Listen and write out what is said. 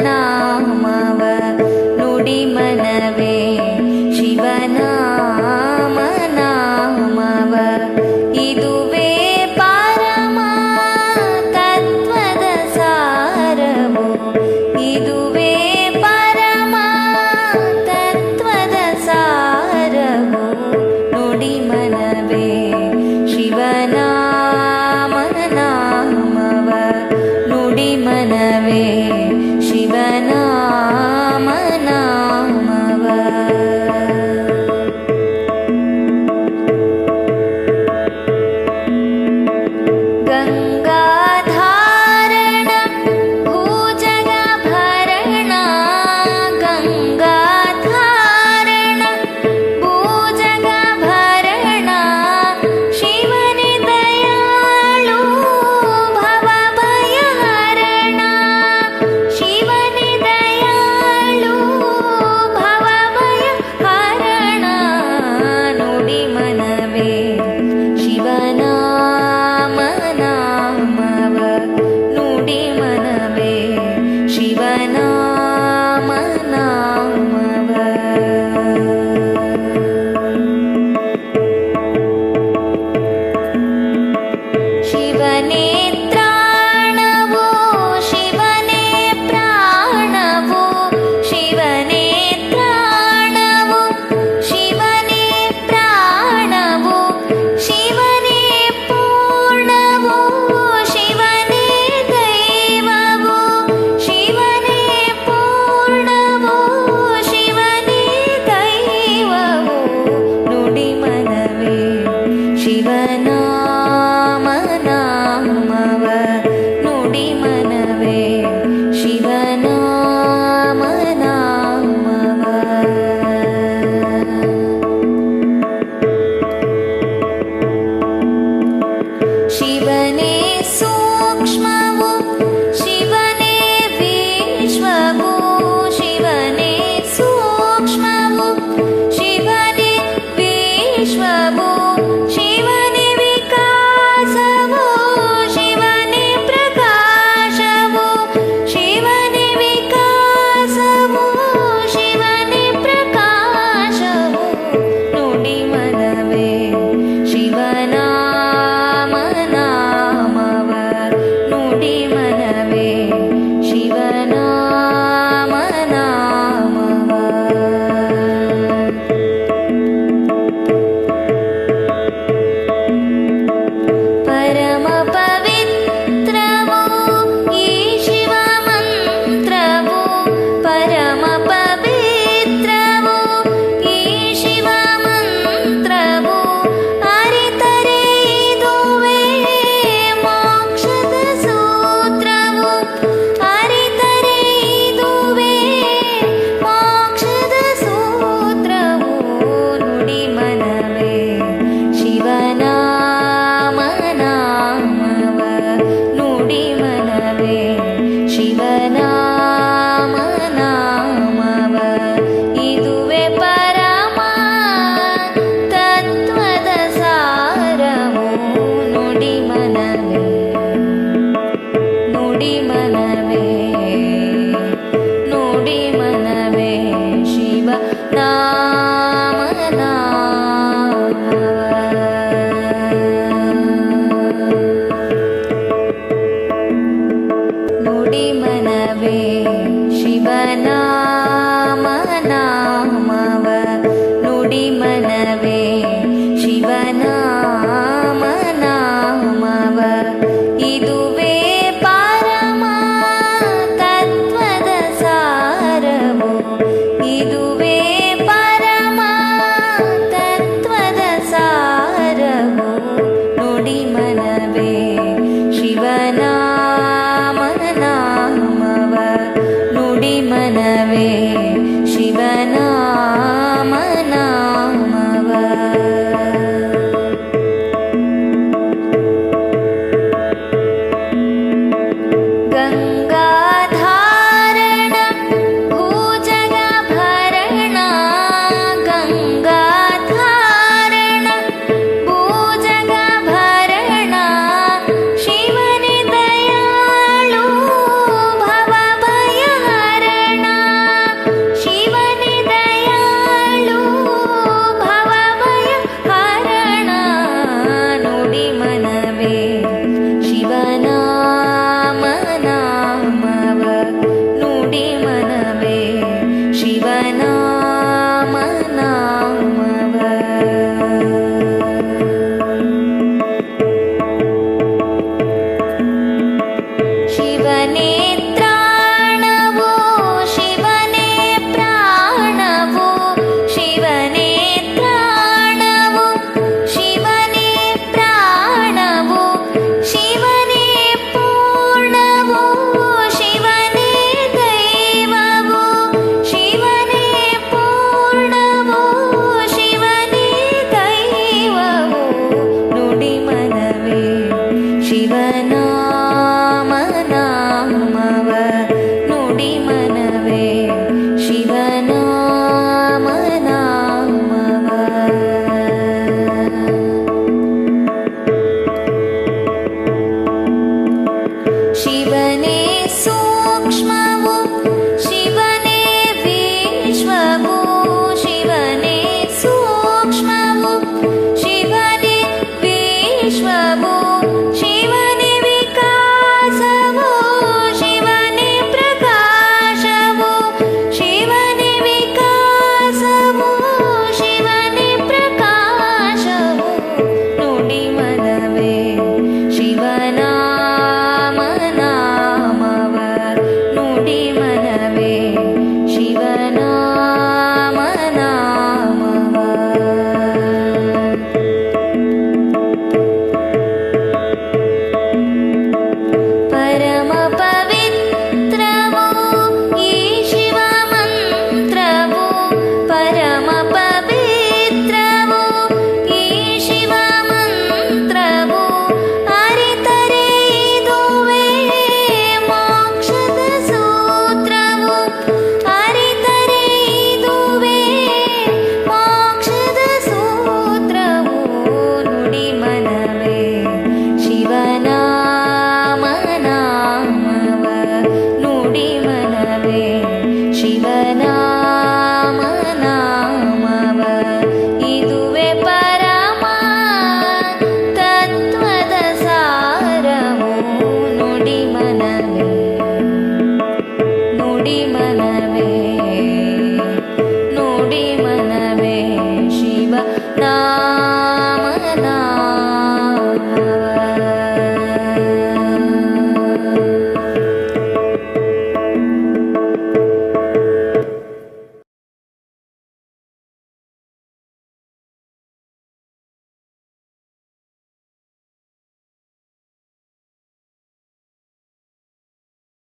ನಾಮವ ನುಡಿ ಮನವೇ ಶಿವನಾಮ ನಾಮವ ಇದುವೇ ಪರಮ ತತ್ವದ ಸಾರವು ಇದುವೇ ಪರಮ ತತ್ವದ ಸಾರವು ನುಡಿ ಮನವೇ ಶಿವನಾಮ ನಾಮವ ನುಡಿ ಮನವೇ ಶಿವನಾಮ ನಾಮವ ಗಂಗಾಧಾರಣ ಭೂಜಗಭರಣ ಗಂಗಾಧಾರಣ ಭೂಜಗಭರಣ ಶಿವನೇ ದಯಾಳು ಭವಭಯಹರಣ ಶಿವನೇ ದಯಾಳು ಭವಭಯಹರಣ ನುಡಿ ಮನವೇ ಶಿವನಾಮ ನಾಮವ ನುಡಿ ಮನವೇ ಶಿವನಾಮ ನಾಮವ ಶಿವನೇ ತ್ರಾಣವೋ ಶಿವನೇ ಪ್ರಾಣವೋ ಶಿವನೇ ತ್ರಾಣವೋ ಶಿವನೇ ಪ್ರಾಣವೋ ಶಿವನೇ ಪೂರ್ಣವೋ ಶಿವನೇ ದೈವವೋ ಶಿವನೇ ಪೂರ್ಣವೋ ಶಿವನೇ ದೈವವೋ ನುಡಿ ಮನವೇ ಶಿವನಾಮ ನಾಮವ ನುಡಿ ಮನವೇ ಶಿವನಾಮ ನಾಮವ ಶಿವನೇ ಸೂಕ್ಷ್ಮವೋ ಶಿವನೇ ವಿಶ್ವವೋ ಶಿವನೇ ಸೂಕ್ಷ್ಮವೋ ಶಿವನೇ ವಿಶ್ವವೋ ಶಿವನೇ ವಿಕಾಸವೋ ಶಿವನೇ ಪ್ರಕಾಶವೋ ಶಿವನೇ ವಿಕಾಸವೋ ಶಿವನೇ ಪ್ರಕಾಶವೋ ನುಡಿ ಮನವೇ ಶಿವನಾಮ ನಾಮವ ನುಡಿ ಮನವೇ ಶಿವನಾಮ ನಾಮವ ಪರಮ ಪವಿತ್ರವೋ ಈ ಶಿವ ಮಂತ್ರವೋ ಪರಮ ಪವಿತ್ರವೋ ಈ ಶಿವ ಮಂತ್ರವೋ ಅರಿತರೆ ಇದುವೇ ಮೋಕ್ಷದ ಸೂತ್ರವೋ ಅರಿತರೆ ಇದುವೇ ಮೋಕ್ಷದ ಸೂತ್ರವೋ ನುಡಿ ಮನವೇ ಶಿವನಾಮ ನಾಮವ ನುಡಿ ಮನವೇ ಶಿವನಾಮ ನಾಮವ ಇದುವೇ ಪರಮ ತತ್ವದ ಸಾರವು ನುಡಿ ಮನವೇ ನುಡಿ ಮನವೇ ನುಡಿ ಮನವೇ ಶಿವ ನಾಮ ನಾಮವ ನುಡಿ ಮನವೇ ಶಿವನಾಮ ನಾಮವ ನುಡಿ ಮನವೇ ಶಿವನಾಮ ನಾಮವ ಇದುವೇ ಪರಮ ತತ್ವದ ಸಾರವು ಇದುವೇ ಪರಮ ತತ್ವದ ಸಾರವು ನುಡಿ ಮನವೇ ಶಿವನಾಮ ನಾಮವ ನುಡಿ ಮನವೇ ಶಿವನಾಮ ನಾಮವ ಗಂಗಾಧಾರಣ ಭೂಜಗಭರಣ ಗಂಗಾಧಾರಣ ಭೂಜಗಭರಣ ಶಿವನೇ ದಯಾಳು ಭವಭಯಹರಣ ನುಡಿ